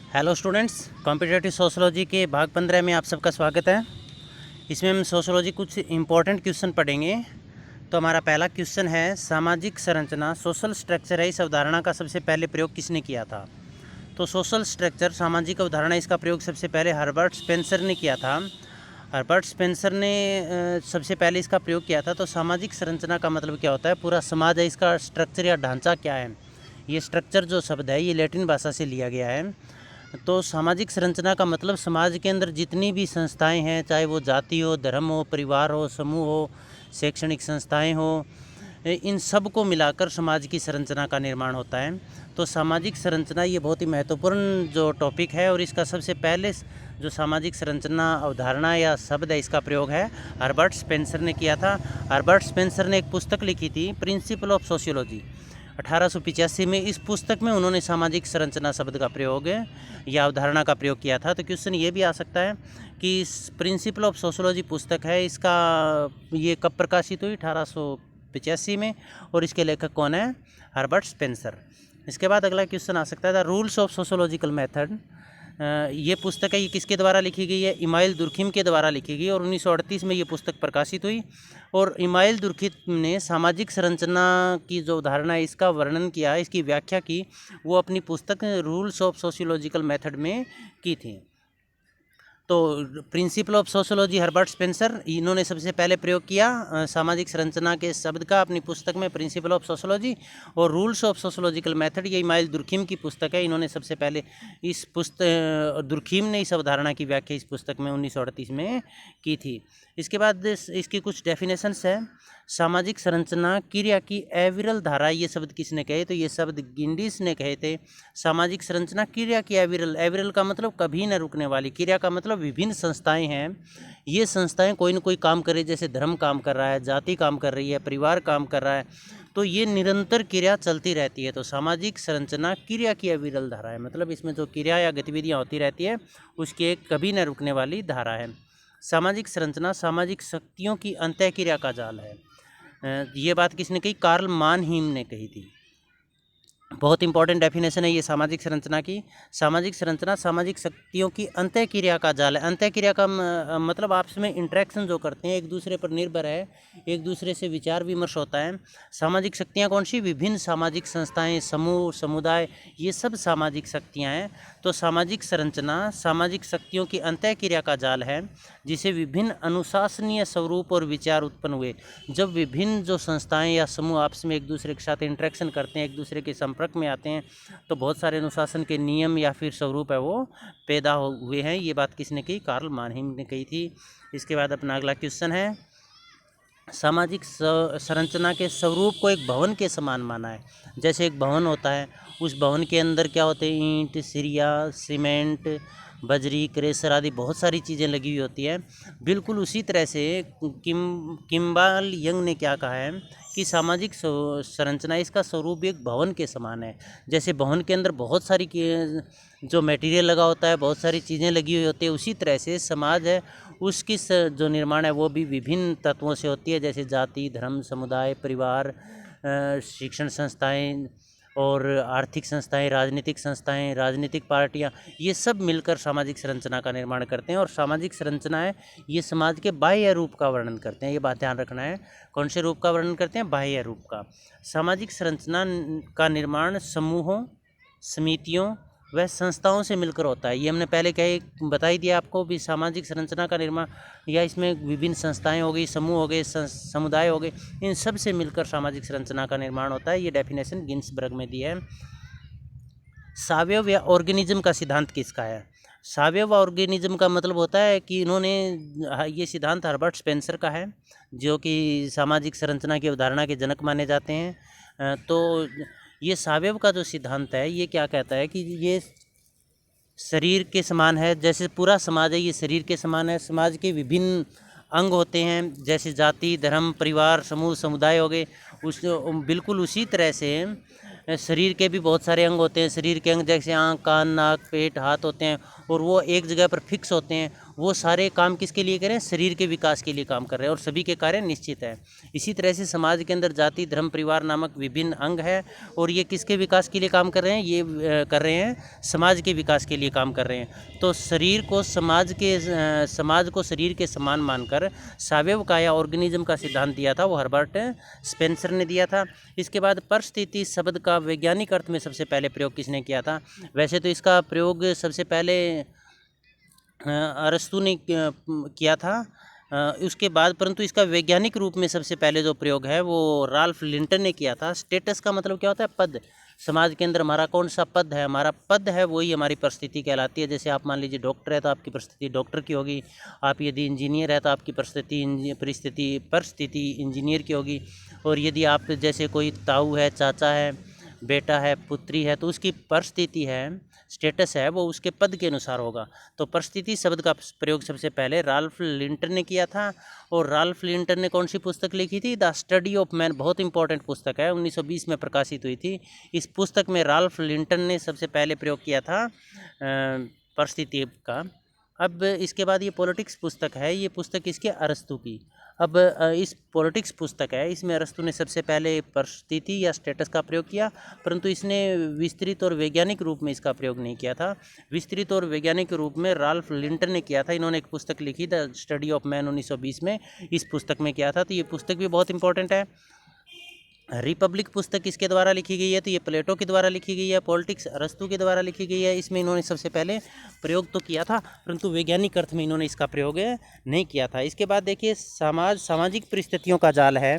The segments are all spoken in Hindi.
हेलो स्टूडेंट्स, कॉम्पिटिटिव सोशोलॉजी के भाग 15 में आप सबका स्वागत है। इसमें हम सोशोलॉजी कुछ इम्पोर्टेंट क्वेश्चन पढ़ेंगे। तो हमारा पहला क्वेश्चन है, सामाजिक संरचना सोशल स्ट्रक्चर है, इस अवधारणा का सबसे पहले प्रयोग किसने किया था? तो सोशल स्ट्रक्चर, सामाजिक अवधारणा, इसका प्रयोग सबसे पहले हर्बर्ट स्पेंसर ने किया था। हर्बर्ट स्पेंसर ने सबसे पहले इसका प्रयोग किया था। तो सामाजिक संरचना का मतलब क्या होता है? पूरा समाज है, इसका स्ट्रक्चर या ढांचा क्या है? ये स्ट्रक्चर जो शब्द है ये लैटिन भाषा से लिया गया है। तो सामाजिक संरचना का मतलब समाज के अंदर जितनी भी संस्थाएं हैं, चाहे वो जाति हो, धर्म हो, परिवार हो, समूह हो, शैक्षणिक संस्थाएं हो, इन सब को मिलाकर समाज की संरचना का निर्माण होता है। तो सामाजिक संरचना ये बहुत ही महत्वपूर्ण जो टॉपिक है, और इसका सबसे पहले जो सामाजिक संरचना अवधारणा या शब्द है, इसका प्रयोग है हर्बर्ट स्पेंसर ने किया था। हर्बर्ट स्पेंसर ने एक पुस्तक लिखी थी, प्रिंसिपल ऑफ सोशियोलॉजी, 1885 में। इस पुस्तक में उन्होंने सामाजिक संरचना शब्द का प्रयोग या अवधारणा का प्रयोग किया था। तो क्वेश्चन ये भी आ सकता है कि प्रिंसिपल ऑफ सोशियोलॉजी पुस्तक है, इसका ये कब प्रकाशित हुई? 1885 में। और इसके लेखक कौन है? Herbert Spencer. इसके बाद अगला क्वेश्चन आ सकता है, the rules of sociological method. ये पुस्तक है, ये किसके द्वारा लिखी गई है? इमाइल दुर्खिम के द्वारा लिखी गई, और 1938 में ये पुस्तक प्रकाशित हुई। और इमाइल दुर्खिम ने सामाजिक संरचना की जो धारणा है, इसका वर्णन किया, इसकी व्याख्या की, वो अपनी पुस्तक रूल्स ऑफ सोशियोलॉजिकल मेथड में की थी। तो principle of sociology Herbert Spencer, इन्होंने सबसे पहले प्रयोग किया सामाजिक संरचना के शब्द का अपनी पुस्तक में, प्रिंसिपल ऑफ सोशियोलॉजी। और रूल्स ऑफ सोशियोलॉजिकल मेथड ये इमाइल दुर्खिम की पुस्तक है, इन्होंने सबसे पहले इस पुस्तक दुर्खिम ने इस अवधारणा की व्याख्या इस पुस्तक में 1938 में की थी। इसके बाद इसकी कुछ डेफिनेशंस है। सामाजिक संरचना क्रिया की अविरल धारा, ये शब्द किसने कहे? तो ये शब्द गिंडिस ने कहे थे। सामाजिक संरचना क्रिया की अविरल, अविरल का मतलब कभी न रुकने वाली, क्रिया का मतलब विभिन्न संस्थाएं हैं, ये संस्थाएं कोई न कोई काम कर रही है, जैसे धर्म काम कर रहा है, जाति काम कर रही है, परिवार काम कर रहा है, तो ये निरंतर क्रिया चलती रहती है। तो सामाजिक संरचना क्रिया की अविरल धारा है, मतलब इसमें जो क्रिया या गतिविधियाँ होती रहती है उसकी एक कभी न रुकने वाली धारा है। सामाजिक संरचना सामाजिक शक्तियों की अंतःक्रिया का जाल है। ये बात किसने कही? कार्ल मानहीम ने कही थी। बहुत इंपॉर्टेंट डेफिनेशन है ये सामाजिक संरचना की। सामाजिक संरचना सामाजिक शक्तियों की अंतःक्रिया का जाल है। अंतःक्रिया का मतलब आपस में इंटरेक्शन जो करते हैं, एक दूसरे पर निर्भर है, एक दूसरे से विचार विमर्श होता है। सामाजिक शक्तियाँ कौन सी? विभिन्न सामाजिक संस्थाएं, समूह, समुदाय, ये सब सामाजिक शक्तियाँ हैं। तो सामाजिक संरचना सामाजिक शक्तियों की अंतःक्रिया का जाल है, जिसे विभिन्न अनुशासनीय स्वरूप और विचार उत्पन्न हुए। जब विभिन्न जो संस्थाएं या समूह आपस में एक दूसरे के साथ इंटरेक्शन करते हैं, एक दूसरे के संपर्क में आते हैं, तो बहुत सारे अनुशासन के नियम या फिर स्वरूप है वो पैदा हुए हैं। ये बात किसने कही? कार्ल मानहीम ने कही थी। इसके बाद अपना अगला क्वेश्चन है, सामाजिक संरचना के स्वरूप को एक भवन के समान माना है। जैसे एक भवन होता है, उस भवन के अंदर क्या होते हैं? ईंट, सिरिया, सीमेंट, बजरी, क्रेशर आदि बहुत सारी चीज़ें लगी हुई होती है। बिल्कुल उसी तरह से किम्बाल यंग ने क्या कहा है कि सामाजिक संरचना, इसका स्वरूप एक भवन के समान है। जैसे भवन के अंदर बहुत सारी जो मटेरियल लगा होता है, बहुत सारी चीज़ें लगी हुई होती है, उसी तरह से समाज है, उसकी जो निर्माण है वो भी विभिन्न तत्वों से होती है, जैसे जाति, धर्म, समुदाय, परिवार, शिक्षण संस्थाएं और आर्थिक संस्थाएं, राजनीतिक पार्टियां, ये सब मिलकर सामाजिक संरचना का निर्माण करते हैं। और सामाजिक संरचना है ये समाज के बाह्य रूप का वर्णन करते हैं, ये बात ध्यान रखना है। कौन से रूप का वर्णन करते हैं? बाह्य रूप का। सामाजिक संरचना का निर्माण समूहों, समितियों वह संस्थाओं से मिलकर होता है। ये हमने पहले बता ही दिया आपको भी। सामाजिक संरचना का निर्माण या इसमें विभिन्न संस्थाएं हो गई, समूह हो गए, समुदाय हो गए, इन सब से मिलकर सामाजिक संरचना का निर्माण होता है। ये डेफिनेशन गिन्सबर्ग में दी है। सावयव या ऑर्गेनिज्म का सिद्धांत किसका है? सावयव ऑर्गेनिज्म का मतलब होता है कि इन्होंने ये सिद्धांत हर्बर्ट स्पेंसर का है, जो कि सामाजिक संरचना की अवधारणा के जनक माने जाते हैं। तो ये सावयव का जो सिद्धांत है ये क्या कहता है कि ये शरीर के समान है। जैसे पूरा समाज है ये शरीर के समान है, समाज के विभिन्न अंग होते हैं, जैसे जाति, धर्म, परिवार, समूह, समुदाय हो गए, उस बिल्कुल उसी तरह से शरीर के भी बहुत सारे अंग होते हैं। शरीर के अंग जैसे आँख, कान, नाक, पेट, हाथ होते हैं, और वो एक जगह पर फिक्स होते हैं, वो सारे काम किसके लिए करें, शरीर के विकास के लिए काम कर रहे हैं और सभी के कार्य निश्चित है। इसी तरह से समाज के अंदर जाति, धर्म, परिवार नामक विभिन्न अंग है और ये किसके विकास के लिए काम कर रहे हैं, ये कर रहे हैं समाज के विकास के लिए काम कर रहे हैं। तो शरीर को समाज को शरीर के समान मानकर सावयव काया ऑर्गेनिज्म का सिद्धांत दिया था, वो हर्बर्ट स्पेंसर ने दिया था। इसके बाद परिस्थिति शब्द का वैज्ञानिक अर्थ में सबसे पहले प्रयोग किसने किया था? वैसे तो इसका प्रयोग सबसे पहले अरस्तु ने किया था, उसके बाद, परंतु इसका वैज्ञानिक रूप में सबसे पहले जो प्रयोग है वो राल्फ लिंटन ने किया था। स्टेटस का मतलब क्या होता है? पद। समाज के अंदर हमारा कौन सा पद है? हमारा पद है वही हमारी परिस्थिति कहलाती है। जैसे आप मान लीजिए डॉक्टर है तो आपकी परिस्थिति डॉक्टर की होगी, आप यदि इंजीनियर है तो आपकी परिस्थिति इंजीनियर की होगी, और यदि आप जैसे कोई ताऊ है, चाचा है, बेटा है, पुत्री है, तो उसकी परिस्थिति है, स्टेटस है, वो उसके पद के अनुसार होगा। तो परिस्थिति शब्द का प्रयोग सबसे पहले राल्फ लिंटन ने किया था। और राल्फ लिंटन ने कौन सी पुस्तक लिखी थी? द स्टडी ऑफ मैन, बहुत इंपॉर्टेंट पुस्तक है, 1920 में प्रकाशित हुई थी। इस पुस्तक में राल्फ लिंटन ने सबसे पहले प्रयोग किया था परिस्थिति का। अब इसके बाद ये पॉलिटिक्स पुस्तक है, ये पुस्तक इसके अरस्तु की। अब इस पॉलिटिक्स पुस्तक है, इसमें अरस्तु ने सबसे पहले परिस्थिति या स्टेटस का प्रयोग किया, परंतु इसने विस्तृत और वैज्ञानिक रूप में इसका प्रयोग नहीं किया था। विस्तृत और वैज्ञानिक रूप में राल्फ लिंटन ने किया था। इन्होंने एक पुस्तक लिखी द स्टडी ऑफ मैन 1920 में, इस पुस्तक में किया था। तो ये पुस्तक भी बहुत इंपॉर्टेंट है। रिपब्लिक पुस्तक किसके द्वारा लिखी गई है? तो ये प्लेटो के द्वारा लिखी गई है। पॉलिटिक्स अरस्तु के द्वारा लिखी गई है। इसमें इन्होंने सबसे पहले प्रयोग तो किया था, परंतु वैज्ञानिक अर्थ में इन्होंने इसका प्रयोग नहीं किया था। इसके बाद देखिए सामाजिक परिस्थितियों का जाल है।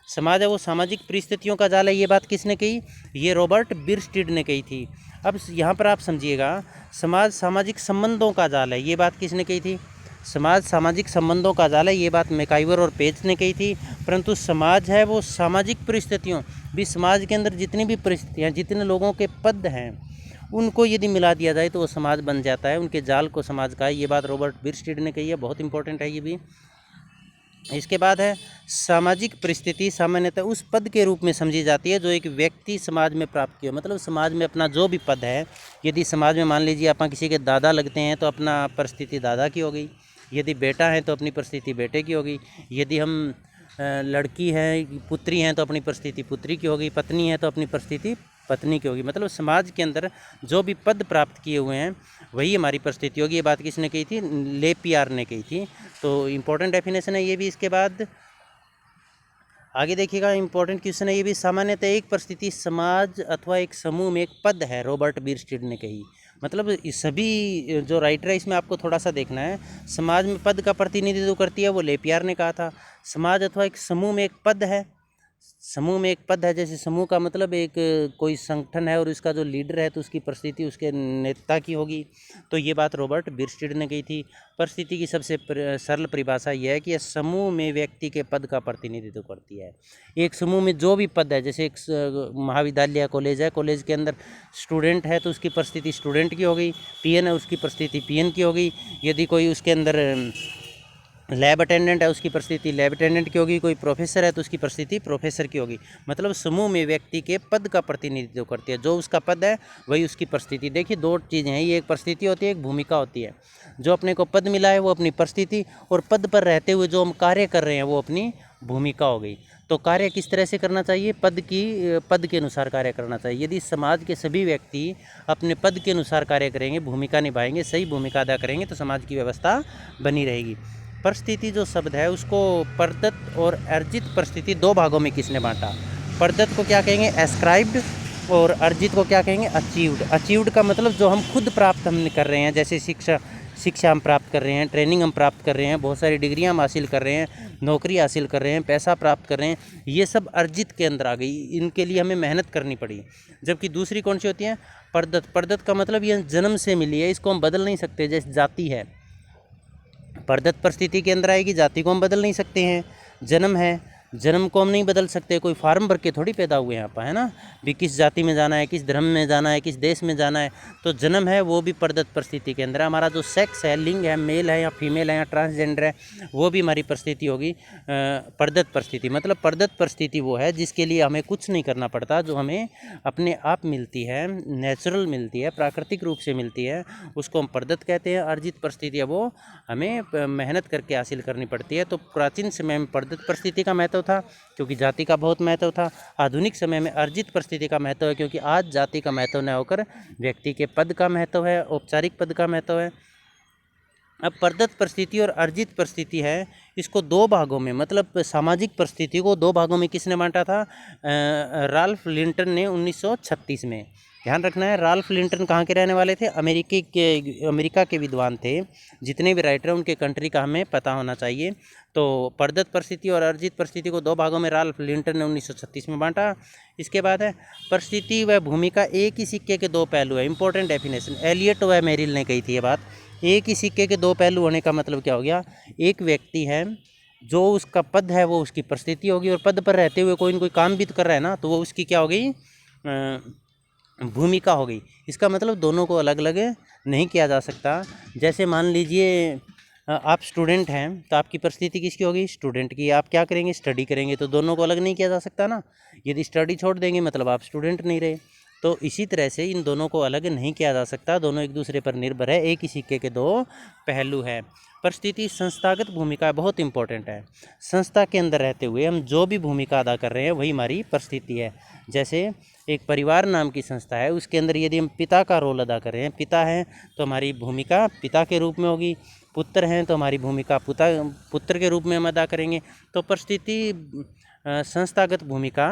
समाज है वो सामाजिक परिस्थितियों का जाल है, ये बात किसने कही? ये रॉबर्ट बिरस्टीड ने कही थी। अब यहाँ पर आप समझिएगा, समाज सामाजिक संबंधों का जाल है, ये बात किसने कही थी? समाज सामाजिक संबंधों का जाल है, ये बात मैकाइवर और पेज ने कही थी। परंतु समाज है वो सामाजिक परिस्थितियों, भी समाज के अंदर जितनी भी परिस्थितियाँ, जितने लोगों के पद हैं, उनको यदि मिला दिया जाए तो वो समाज बन जाता है, उनके जाल को समाज का है, ये बात रॉबर्ट बिरस्टीड ने कही है, बहुत इंपॉर्टेंट है ये भी। इसके बाद है सामाजिक परिस्थिति सामान्यतः उस पद के रूप में समझी जाती है जो एक व्यक्ति समाज में प्राप्त किया, मतलब समाज में अपना जो भी पद है। यदि समाज में मान लीजिए आप किसी के दादा लगते हैं तो अपना परिस्थिति दादा की हो गई, यदि बेटा है तो अपनी परिस्थिति बेटे की होगी, यदि हम लड़की है, पुत्री हैं तो अपनी परिस्थिति पुत्री की होगी, पत्नी है तो अपनी परिस्थिति पत्नी की होगी। मतलब समाज के अंदर जो भी पद प्राप्त किए हुए हैं वही हमारी परिस्थिति होगी। ये बात किसने कही थी? लेपियर ने कही थी। तो इम्पोर्टेंट डेफिनेशन है ये भी। इसके बाद आगे देखिएगा, इंपॉर्टेंट क्वेश्चन है ये भी। सामान्यतः एक परिस्थिति समाज अथवा एक समूह में एक पद है, रॉबर्ट बिरस्टीड ने कही। मतलब सभी जो राइटर है इसमें आपको थोड़ा सा देखना है, समाज में पद का प्रतिनिधित्व करती है, वो लेपियर ने कहा था। समाज अथवा एक समूह में एक पद है, समूह में एक पद है, जैसे समूह का मतलब एक कोई संगठन है और उसका जो लीडर है तो उसकी परिस्थिति उसके नेता की होगी। तो ये बात रॉबर्ट बिरस्टीड ने कही थी। परिस्थिति की सबसे सरल परिभाषा यह है कि यह समूह में व्यक्ति के पद का प्रतिनिधित्व करती है। एक समूह में जो भी पद है, जैसे एक महाविद्यालय कॉलेज है, कॉलेज के अंदर स्टूडेंट है तो उसकी परिस्थिति स्टूडेंट की हो गई, पीएन है उसकी परिस्थिति पीएन की हो गई, यदि कोई उसके अंदर लैब अटेंडेंट है उसकी परिस्थिति लैब अटेंडेंट की होगी, कोई प्रोफेसर है तो उसकी परिस्थिति प्रोफेसर की होगी। मतलब समूह में व्यक्ति के पद का प्रतिनिधित्व करती है, जो उसका पद है वही उसकी परिस्थिति। देखिए दो चीज़ें हैं, ये एक परिस्थिति होती है, एक भूमिका होती है। जो अपने को पद मिला है वो अपनी परिस्थिति, और पद पर रहते हुए जो हम कार्य कर रहे हैं वो अपनी भूमिका हो गई। तो कार्य किस तरह से करना चाहिए? पद के अनुसार कार्य करना चाहिए। यदि समाज के सभी व्यक्ति अपने पद के अनुसार कार्य करेंगे, भूमिका निभाएंगे, सही भूमिका अदा करेंगे तो समाज की व्यवस्था बनी रहेगी। परिस्थिति जो शब्द है उसको प्रदत्त और अर्जित परिस्थिति दो भागों में किसने बांटा? प्रदत्त को क्या कहेंगे? एस्क्राइब्ड, और अर्जित को क्या कहेंगे? अचीव्ड। अचीव्ड का मतलब जो हम खुद प्राप्त हम कर रहे हैं, जैसे शिक्षा हम प्राप्त कर रहे हैं, ट्रेनिंग हम प्राप्त कर रहे हैं, बहुत सारी डिग्रियां हम हासिल कर रहे हैं, नौकरी हासिल कर रहे हैं, पैसा प्राप्त कर रहे हैं, ये सब अर्जित के अंदर आ गई, इनके लिए हमें मेहनत करनी पड़ी। जबकि दूसरी कौन सी होती है? प्रदत्त। प्रदत्त का मतलब ये जन्म से मिली है, इसको हम बदल नहीं सकते। जैसे जाति है, प्रदत्त परिस्थिति के अंदर आएगी, जाति को हम बदल नहीं सकते हैं। जन्म है जन्म को हम नहीं बदल सकते, कोई फार्म भर के थोड़ी पैदा हुए हैं आप, है ना। भी किस जाति में जाना है, किस धर्म में जाना है, किस देश में जाना है, तो जन्म है वो भी प्रदत्त परिस्थिति के अंदर। हमारा जो सेक्स है, लिंग है, मेल है या फीमेल है या ट्रांसजेंडर है, वो भी हमारी परिस्थिति होगी प्रदत्त परिस्थिति। मतलब प्रदत्त परिस्थिति वो है जिसके लिए हमें कुछ नहीं करना पड़ता, जो हमें अपने आप मिलती है, नेचुरल मिलती है, प्राकृतिक रूप से मिलती है, उसको हम प्रदत्त कहते हैं। अर्जित परिस्थिति है वो हमें मेहनत करके हासिल करनी पड़ती है। तो प्राचीन समय में प्रदत्त परिस्थिति का महत्व था क्योंकि जाति का बहुत महत्व था। आधुनिक समय में अर्जित परिस्थिति का महत्व है क्योंकि आज जाति का महत्व न होकर व्यक्ति के पद का महत्व है, औपचारिक पद का महत्व है। अब प्रदत्त परिस्थिति और अर्जित परिस्थिति है, इसको दो भागों में, मतलब सामाजिक परिस्थिति को दो भागों में किसने बांटा था? राल्फ लिंटन ने 1936 में। ध्यान रखना है, राल्फ लिंटन कहाँ के रहने वाले थे? अमेरिका के विद्वान थे। जितने भी राइटर हैं उनके कंट्री का हमें पता होना चाहिए। तो प्रदत्त परिस्थिति और अर्जित परिस्थिति को दो भागों में राल्फ लिंटन ने 1936 में बांटा। इसके बाद है परिस्थिति व भूमिका एक ही सिक्के के दो पहलू है। इंपॉर्टेंट डेफिनेशन, एलियट व मेरिल ने कही थी ये बात। एक ही सिक्के के दो पहलू होने का मतलब क्या हो गया? एक व्यक्ति है, जो उसका पद है वो उसकी परिस्थिति होगी, और पद पर रहते हुए कोई न कोई काम भी तो कर रहा है ना, तो वो उसकी क्या हो गई? भूमिका हो गई। इसका मतलब दोनों को अलग अलग नहीं किया जा सकता। जैसे मान लीजिए आप स्टूडेंट हैं तो आपकी परिस्थिति किसकी होगी? स्टूडेंट की। आप क्या करेंगे? स्टडी करेंगे। तो दोनों को अलग नहीं किया जा सकता ना। यदि स्टडी छोड़ देंगे मतलब आप स्टूडेंट नहीं रहे। तो इसी तरह से इन दोनों को अलग नहीं किया जा सकता, दोनों एक दूसरे पर निर्भर है, एक ही सिक्के के दो पहलू है। परिस्थिति संस्थागत भूमिका बहुत इंपॉर्टेंट है। संस्था के अंदर रहते हुए हम जो भी भूमिका अदा कर रहे हैं वही हमारी परिस्थिति है। जैसे एक परिवार नाम की संस्था है, उसके अंदर यदि हम पिता का रोल अदा कर रहे हैं, पिता हैं तो हमारी भूमिका पिता के रूप में होगी, पुत्र हैं तो हमारी भूमिका पुत्र के रूप में हम अदा करेंगे। तो परिस्थिति संस्थागत भूमिका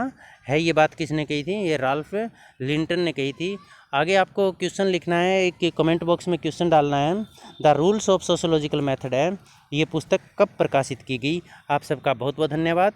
है। ये बात किसने कही थी? ये राल्फ लिंटन ने कही थी। आगे आपको क्वेश्चन लिखना है, एक कमेंट बॉक्स में क्वेश्चन डालना है। The rules of sociological method है, ये पुस्तक कब प्रकाशित की गई? आप सबका बहुत बहुत धन्यवाद।